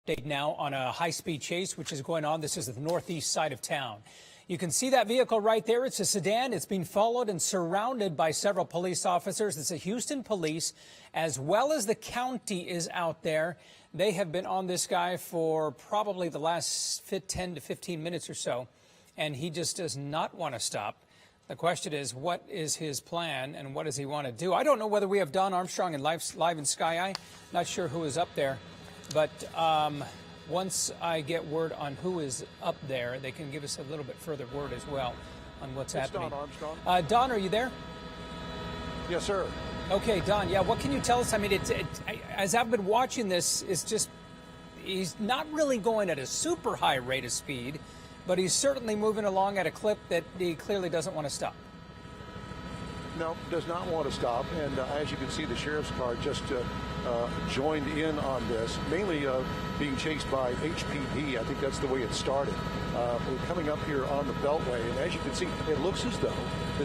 Update now on a high-speed chase which is going on. This is the northeast side of town. You can see that vehicle right there. It's a sedan. It's being followed and surrounded by several police officers. It's the Houston police, as well as the county is out there. They have been on this guy for probably the last 10 to 15 minutes or so, and he just does not want to stop. The question is, what is his plan and what does he want to do? I don't know whether we have Don Armstrong and live in Sky Eye. Not sure who is up there. But once I get word on who is up there, they can give us a little bit further word as well on what's happening. Don Armstrong. Don, are you there? Yes, sir. Okay, Don. Yeah, what can you tell us? I mean, as I've been watching this, it's just he's not really going at a super high rate of speed, but he's certainly moving along at a clip that he clearly doesn't want to stop. No, does not want to stop. And as you can see, the sheriff's car just joined in on this, mainly being chased by HPD. I think that's the way it started. We're coming up here on the Beltway, and as you can see, it looks as though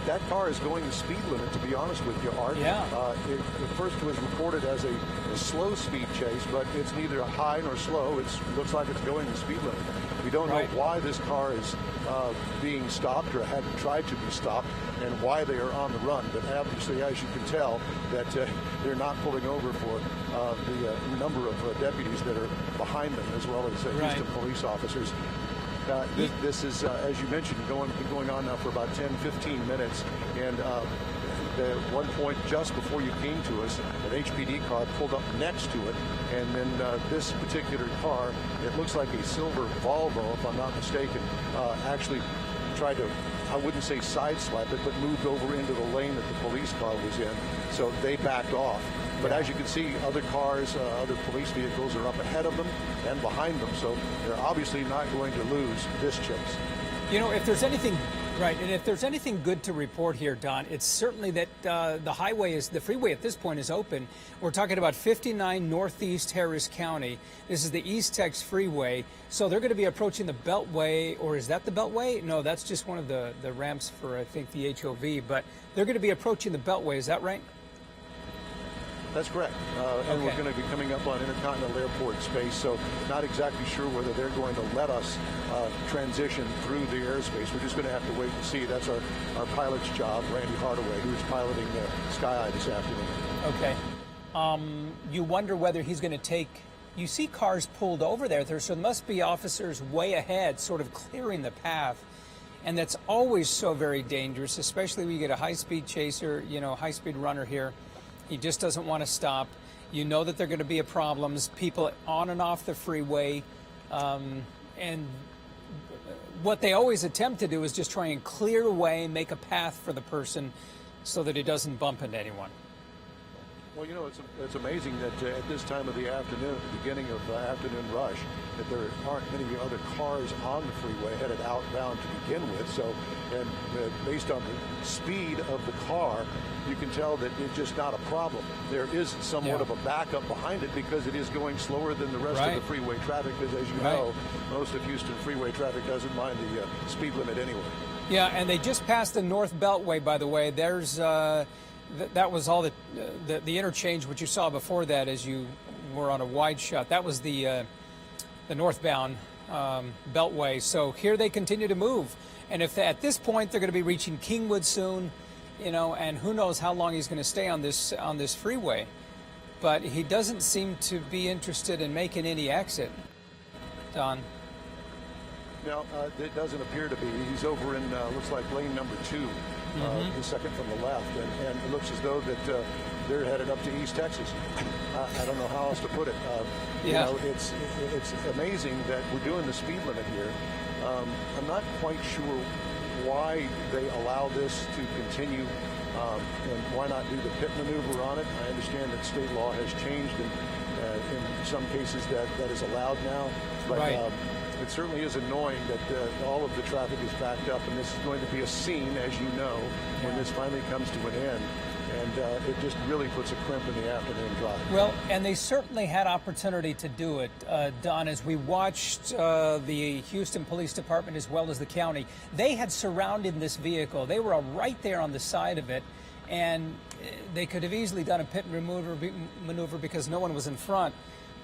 that car is going the speed limit, to be honest with you, Art. Yeah. It first was reported as a slow speed chase, but it's neither high nor slow. It looks like it's going the speed limit. We don't know why this car is being stopped or had tried to be stopped and why they are on the run. But obviously, as you can tell, that they're not pulling over for the number of deputies that are behind them, as well as Houston police officers. This is, as you mentioned, going on now for about 10, 15 minutes. And at one point, just before you came to us, an HPD car pulled up next to it. And then this particular car, it looks like a silver Volvo, if I'm not mistaken, actually tried to, I wouldn't say sideswipe it, but moved over into the lane that the police car was in. So they backed off. But as you can see, other cars, other police vehicles are up ahead of them and behind them. So they're obviously not going to lose this chase. You know, if there's anything, and if there's anything good to report here, Don, it's certainly that the freeway at this point is open. We're talking about 59 Northeast Harris County. This is the East Tex Freeway. So they're going to be approaching the Beltway, or is that the Beltway? No, that's just one of the ramps for, I think, the HOV. But they're going to be approaching the Beltway. Is that right? That's correct. And we're going to be coming up on Intercontinental Airport space, so not exactly sure whether they're going to let us transition through the airspace. We're just going to have to wait and see. That's our pilot's job, Randy Hardaway, who's piloting Sky Eye this afternoon. Okay. You wonder whether he's going to take... You see cars pulled over there, so there must be officers way ahead sort of clearing the path. And that's always so very dangerous, especially when you get a high-speed chaser, high-speed runner here. He just doesn't want to stop. You know that there are going to be problems, people on and off the freeway. And what they always attempt to do is just try and clear away, make a path for the person so that he doesn't bump into anyone. Well, it's amazing that at this time of the afternoon, the beginning of afternoon rush, that there aren't many other cars on the freeway headed outbound to begin with. So, and based on the speed of the car, you can tell that it's just not a problem. There is somewhat of a backup behind it because it is going slower than the rest of the freeway traffic, because as you know, most of Houston freeway traffic doesn't mind the speed limit anyway. Yeah, and they just passed the North Beltway, by the way. There's... that was all the interchange, which you saw before that as you were on a wide shot. That was the northbound Beltway. So here they continue to move. And if at this point they're going to be reaching Kingwood soon, and who knows how long he's going to stay on this freeway. But he doesn't seem to be interested in making any exit, Don. No, it doesn't appear to be. He's over in, looks like lane number 2. The second from the left, and it looks as though that they're headed up to East Texas. I don't know how else to put it. It's amazing that we're doing the speed limit here. I'm not quite sure why they allow this to continue, and why not do the pit maneuver on it. I understand that state law has changed, and in some cases that is allowed now. But, it certainly is annoying that all of the traffic is backed up, and this is going to be a scene, as you know, when this finally comes to an end. And it just really puts a crimp in the afternoon drive. Well, and they certainly had opportunity to do it, Don, as we watched the Houston Police Department as well as the county. They had surrounded this vehicle. They were right there on the side of it, and they could have easily done a pit maneuver because no one was in front.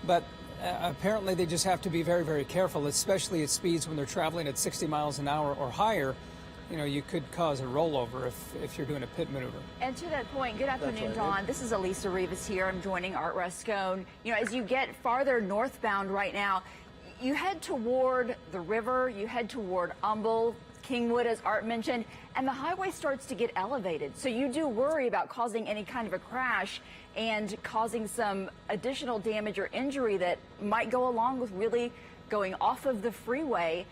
But apparently they just have to be very, very careful, especially at speeds when they're traveling at 60 miles an hour or higher. You know, you could cause a rollover if you're doing a pit maneuver. And to that point, good afternoon, Don. This is Elisa Rivas here. I'm joining Art Rascone. You know, as you get farther northbound right now, you head toward the river, you head toward Humble, Kingwood, as Art mentioned, and the highway starts to get elevated. So you do worry about causing any kind of a crash and causing some additional damage or injury that might go along with really going off of the freeway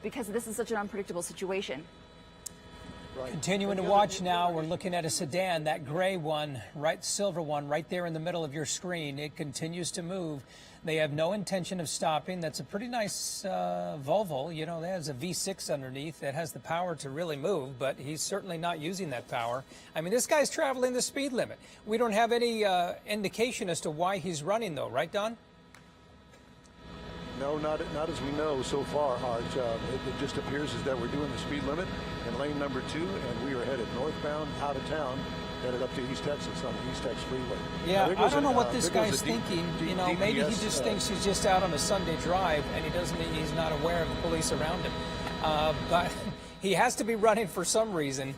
because this is such an unpredictable situation. Right. Continuing to watch now, we're looking at a sedan, that gray one, silver one, right there in the middle of your screen. It continues to move. They have no intention of stopping. That's a pretty nice Volvo. You know, that has a V6 underneath that has the power to really move, but he's certainly not using that power. I mean, this guy's traveling the speed limit. We don't have any indication as to why he's running, though, right, Don? No, not as we know so far, Art. It just appears as that we're doing the speed limit in lane number 2, and we are headed northbound out of town, headed up to East Texas on the East Tex Freeway. Yeah, I don't know what this guy's thinking. You know, maybe he just thinks he's just out on a Sunday drive, and he's not aware of the police around him. But he has to be running for some reason.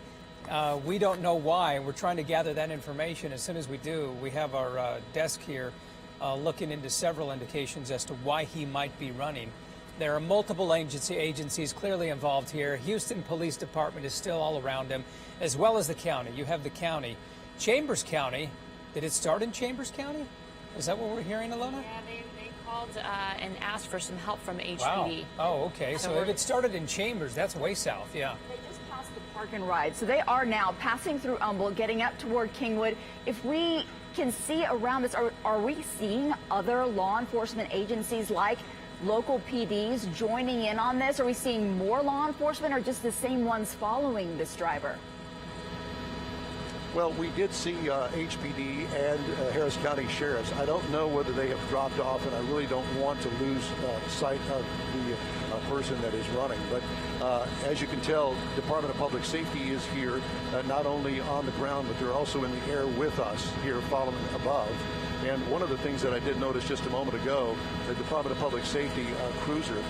We don't know why. We're trying to gather that information. As soon as we do, we have our desk here looking into several indications as to why he might be running. There are multiple agencies clearly involved here. Houston Police Department is still all around him, as well as the county. You have the county. Chambers County. Did it start in Chambers County? Is that what we're hearing, Alona? Yeah, they called and asked for some help from HPD. Wow. Oh, okay. So if it started in Chambers, that's way south, yeah. They just passed the park and ride. So they are now passing through Humble, getting up toward Kingwood. If we can see around this, are we seeing other law enforcement agencies like local PDs joining in on this? Are we seeing more law enforcement or just the same ones following this driver? Well, we did see HPD and Harris County Sheriffs. I don't know whether they have dropped off, and I really don't want to lose sight of the person that is running. But as you can tell, Department of Public Safety is here, not only on the ground, but they're also in the air with us here following above. And one of the things that I did notice just a moment ago, the Department of Public Safety cruiser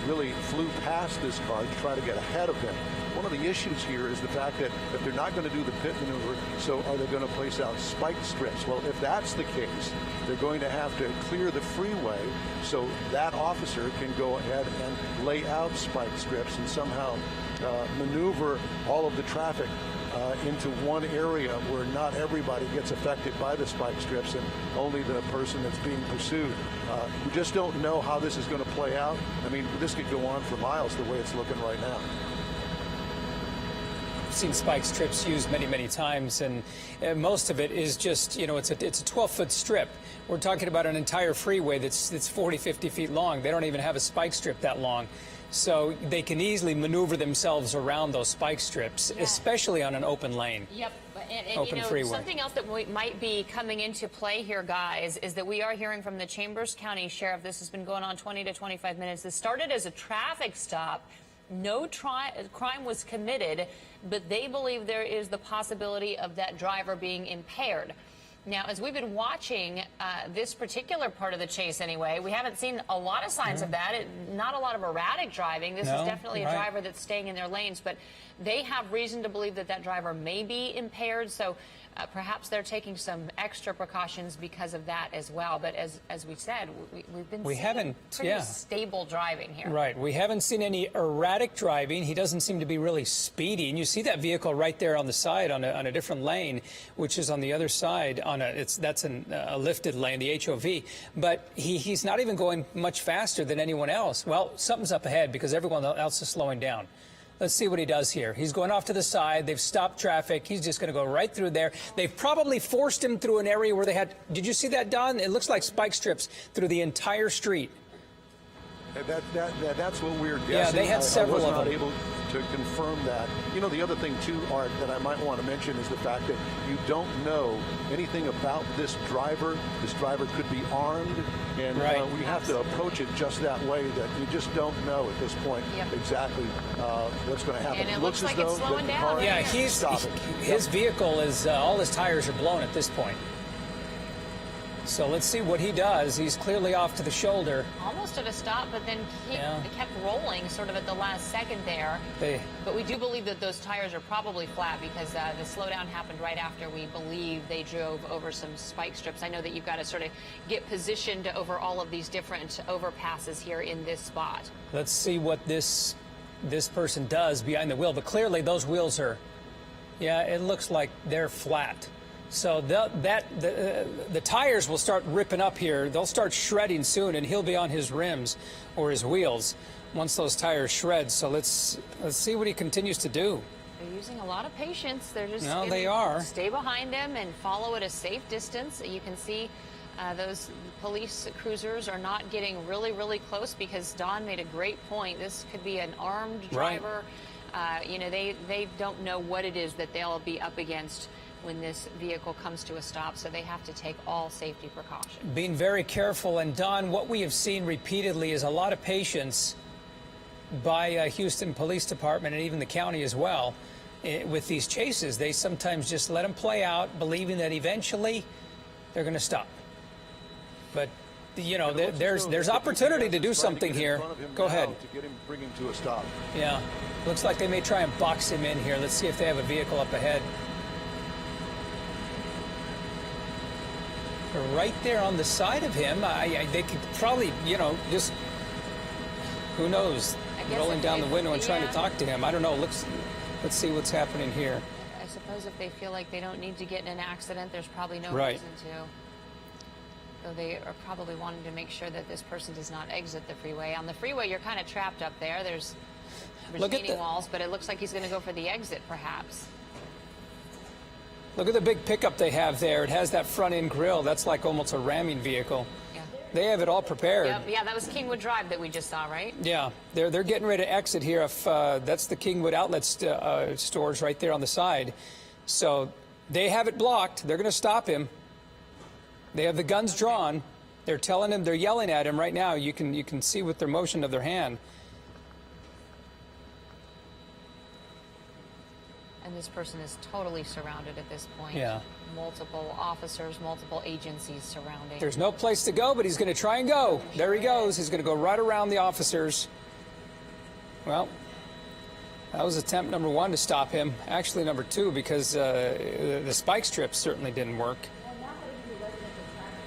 really flew past this car to try to get ahead of them. One of the issues here is the fact that if they're not going to do the pit maneuver, so are they going to place out spike strips? Well, if that's the case, they're going to have to clear the freeway so that officer can go ahead and lay out spike strips and somehow maneuver all of the traffic into one area where not everybody gets affected by the spike strips and only the person that's being pursued. We just don't know how this is going to play out. I mean, this could go on for miles the way it's looking right now. Seen spike strips used many, many times, and most of it is just, you know, it's a 12-foot strip. We're talking about an entire freeway that's 40, 50 feet long. They don't even have a spike strip that long. So they can easily maneuver themselves around those spike strips, especially on an open lane. Yep. And open you know, freeway. something else that might be coming into play here, guys, is that we are hearing from the Chambers County Sheriff. This has been going on 20 to 25 minutes. This started as a traffic stop. No crime was committed, but they believe there is the possibility of that driver being impaired. Now, as we've been watching this particular part of the chase anyway, we haven't seen a lot of signs of that. Not a lot of erratic driving. This is definitely a driver that's staying in their lanes, but they have reason to believe that that driver may be impaired. So perhaps they're taking some extra precautions because of that as well. But as we said, we've been seeing pretty stable driving here. Right. We haven't seen any erratic driving. He doesn't seem to be really speedy. And you see that vehicle right there on the side on a different lane, which is on the other side. That's a lifted lane, the HOV. But he's not even going much faster than anyone else. Well, something's up ahead because everyone else is slowing down. Let's see what he does here. He's going off to the side. They've stopped traffic. He's just going to go right through there. They've probably forced him through an area where they had, did you see that, Don? It looks like spike strips through the entire street. That's what we're guessing. Yeah, they had several of them. I was not able to confirm that. You know, the other thing, too, Art, that I might want to mention is the fact that you don't know anything about this driver. This driver could be armed, and we have to approach it just that way, that you just don't know at this point exactly what's going to happen. And it looks like it's slowing down. Yeah, his vehicle is, all his tires are blown at this point. So let's see what he does. He's clearly off to the shoulder. Almost at a stop, but then kept rolling sort of at the last second there. But we do believe that those tires are probably flat because the slowdown happened right after we believe they drove over some spike strips. I know that you've got to sort of get positioned over all of these different overpasses here in this spot. Let's see what this person does behind the wheel. But clearly those wheels are, yeah, it looks like they're flat. So the tires will start ripping up here. They'll start shredding soon, and he'll be on his rims or his wheels once those tires shred. So let's see what he continues to do. They're using a lot of patience. They're just they are. Stay behind him and follow at a safe distance. You can see those police cruisers are not getting really, really close because Don made a great point. This could be an armed driver. Right. You know, they don't know what it is that they'll be up against when this vehicle comes to a stop, so they have to take all safety precautions. Being very careful. And Don, what we have seen repeatedly is a lot of patience by Houston Police Department and even the county as well with these chases. They sometimes just let them play out, believing that eventually they're going to stop. But you know, there's opportunity to do something here. Go ahead. To bring him to a stop. Yeah, looks like they may try and box him in here. Let's see if they have a vehicle up ahead. Right there on the side of him, they could probably, you know, just, who knows, rolling down the window and trying to talk to him. I don't know. Let's see what's happening here. I suppose if they feel like they don't need to get in an accident, there's probably no reason to. So they are probably wanting to make sure that this person does not exit the freeway. On the freeway, you're kind of trapped up there. There's retaining walls, but it looks like he's going to go for the exit, perhaps. Look at the big pickup they have there. It has that front-end grille. That's like almost a ramming vehicle. Yeah. They have it all prepared. Yeah, that was Kingwood Drive that we just saw, right? Yeah, they're getting ready to exit here. If that's the Kingwood outlet stores right there on the side. So they have it blocked. They're going to stop him. They have the guns drawn. They're telling him, they're yelling at him right now. You can see with their motion of their hand. And this person is totally surrounded at this point. Yeah. Multiple officers, multiple agencies surrounding. There's no place to go, but he's going to try and go. There he goes. He's going to go right around the officers. Well, that was attempt number one to stop him. Actually, number two, because the spike strips certainly didn't work.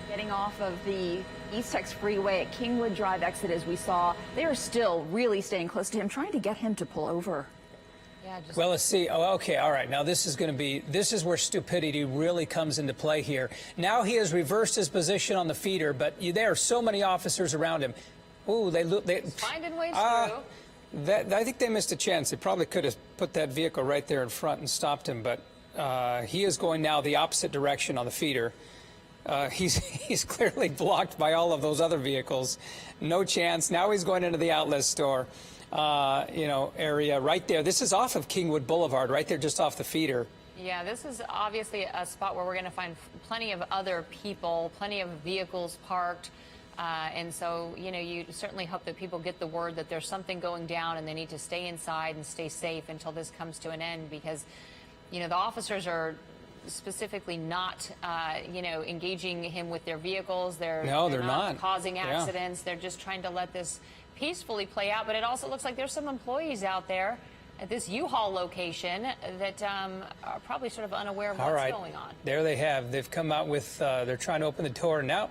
Getting off of the East Tex Freeway at Kingwood Drive exit, as we saw, they are still really staying close to him, trying to get him to pull over. Well, let's see. Oh, okay. All right. Now, this is where stupidity really comes into play here. Now he has reversed his position on the feeder, but there are so many officers around him. Ooh, they finding ways through. I think they missed a chance. They probably could have put that vehicle right there in front and stopped him, but he is going now the opposite direction on the feeder. He's clearly blocked by all of those other vehicles. No chance. Now he's going into the outlet store. Area right there. This is off of Kingwood Boulevard, right there, just off the feeder. Yeah, this is obviously a spot where we're going to find plenty of other people, plenty of vehicles parked. And so, you know, you certainly hope that people get the word that there's something going down and they need to stay inside and stay safe until this comes to an end because, you know, the officers are specifically not, engaging him with their vehicles. They're not causing accidents. Yeah. They're just trying to let this peacefully play out, but it also looks like there's some employees out there at this U-Haul location that are probably sort of unaware of what's going on. There they have. They've come out with, they're trying to open the door now.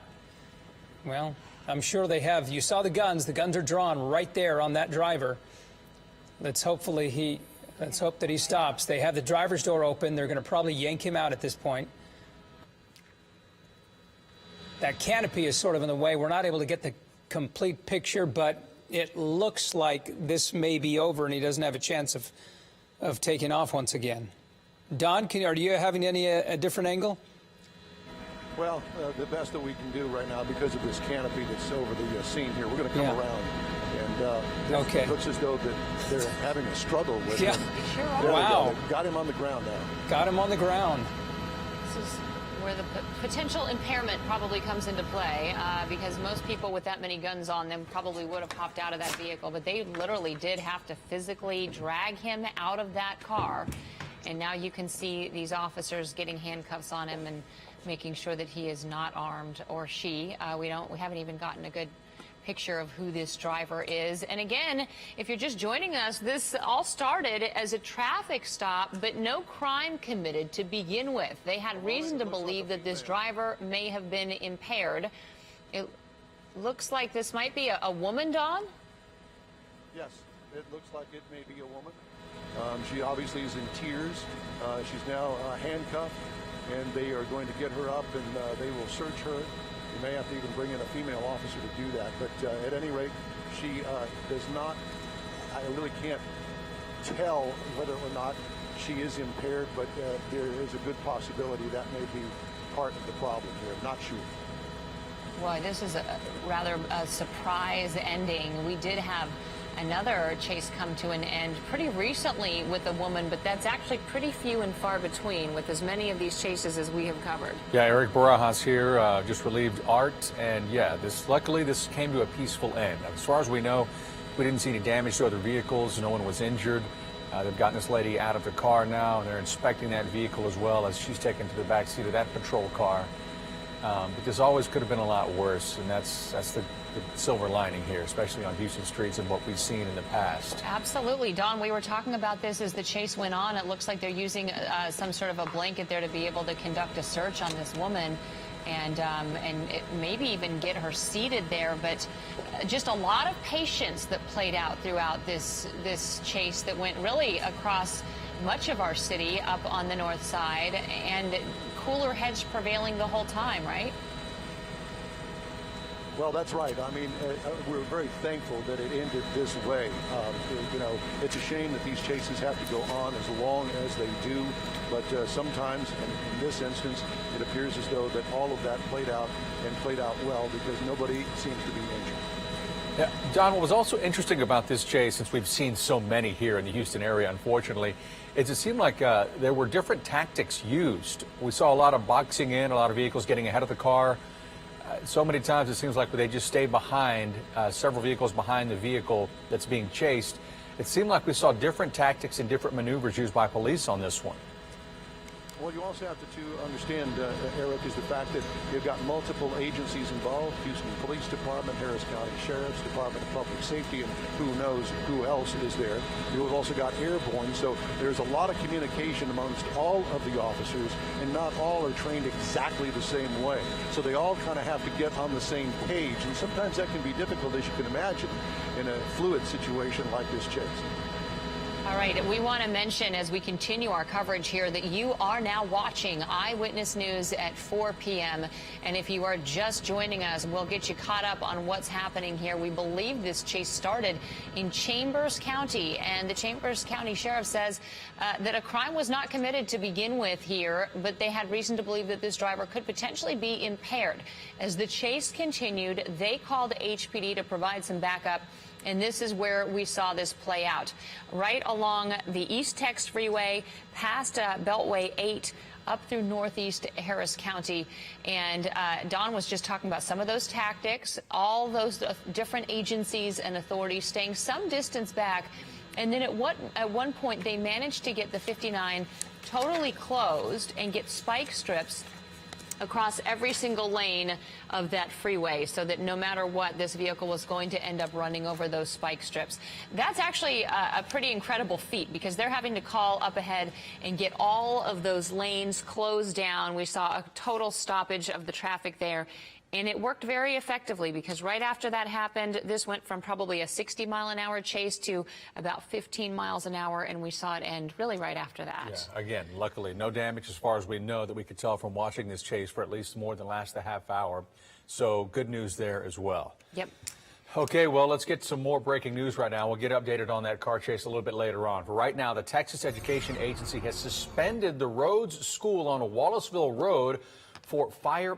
Well, I'm sure they have. You saw the guns. The guns are drawn right there on that driver. Let's hope that he stops. They have the driver's door open. They're going to probably yank him out at this point. That canopy is sort of in the way. We're not able to get the complete picture, but it looks like this may be over and he doesn't have a chance of taking off once again. Don, are you having a different angle? Well, the best that we can do right now because of this canopy that's over the scene here, we're going to come around. And it looks as though that they're having a struggle with him. Wow. Got him on the ground now. Got him on the ground. This is where the potential impairment probably comes into play because most people with that many guns on them probably would have popped out of that vehicle, but they literally did have to physically drag him out of that car. And now you can see these officers getting handcuffs on him and making sure that he is not armed, or she. We haven't even gotten a good picture of who this driver is. And again, if you're just joining us, this all started as a traffic stop, but no crime committed to begin with. They had reason to believe that this driver may have been impaired. It looks like this might be a woman, Don? Yes, it looks like it may be a woman. She obviously is in tears. She's now handcuffed, and they are going to get her up, and they will search her. You may have to even bring in a female officer to do that. But at any rate, she does not, I really can't tell whether or not she is impaired, but there is a good possibility that may be part of the problem here. I'm not sure. Boy, this is rather a surprise ending. We did have another chase come to an end pretty recently with a woman, but that's actually pretty few and far between with as many of these chases as we have covered. Yeah, Eric Barajas here, just relieved Art, and yeah, luckily this came to a peaceful end. As far as we know, we didn't see any damage to other vehicles. No one was injured. They've gotten this lady out of the car now, and they're inspecting that vehicle as well as she's taken to the back seat of that patrol car. But this always could have been a lot worse, and that's the silver lining here, especially on Houston streets and what we've seen in the past. Absolutely. Don, we were talking about this as the chase went on. It looks like they're using some sort of a blanket there to be able to conduct a search on this woman and maybe even get her seated there. But just a lot of patience that played out throughout this chase that went really across much of our city up on the north side, and cooler heads prevailing the whole time, right? Well, that's right. I mean, we're very thankful that it ended this way. You know, it's a shame that these chases have to go on as long as they do, but sometimes, and in this instance, it appears as though that all of that played out well because nobody seems to be injured. Yeah, Don, what was also interesting about this chase, since we've seen so many here in the Houston area, unfortunately, is it seemed like there were different tactics used. We saw a lot of boxing in, a lot of vehicles getting ahead of the car. So many times it seems like they just stay behind, several vehicles behind the vehicle that's being chased. It seemed like we saw different tactics and different maneuvers used by police on this one. What you also have to understand, Eric, is the fact that you've got multiple agencies involved: Houston Police Department, Harris County Sheriff's Department of Public Safety, and who knows who else is there. You've also got airborne, so there's a lot of communication amongst all of the officers, and not all are trained exactly the same way. So they all kind of have to get on the same page, and sometimes that can be difficult, as you can imagine, in a fluid situation like this chase. All right, we want to mention as we continue our coverage here that you are now watching Eyewitness News at 4 p.m. And if you are just joining us, we'll get you caught up on what's happening here. We believe this chase started in Chambers County, and the Chambers County Sheriff says that a crime was not committed to begin with here, but they had reason to believe that this driver could potentially be impaired. As the chase continued, they called HPD to provide some backup. And this is where we saw this play out. Right along the East Tex Freeway, past Beltway 8, up through northeast Harris County. And Don was just talking about some of those tactics, all those different agencies and authorities staying some distance back. And then at one point, they managed to get the 59 totally closed and get spike strips across every single lane of that freeway so that no matter what, this vehicle was going to end up running over those spike strips. That's actually a pretty incredible feat because they're having to call up ahead and get all of those lanes closed down. We saw a total stoppage of the traffic there. And it worked very effectively because right after that happened, this went from probably a 60-mile-an-hour chase to about 15 miles an hour, and we saw it end really right after that. Yeah, again, luckily, no damage as far as we know that we could tell from watching this chase for at least more than the last half hour. So good news there as well. Yep. Okay, well, let's get some more breaking news right now. We'll get updated on that car chase a little bit later on. For right now, the Texas Education Agency has suspended the Rhodes School on Wallaceville Road for fire.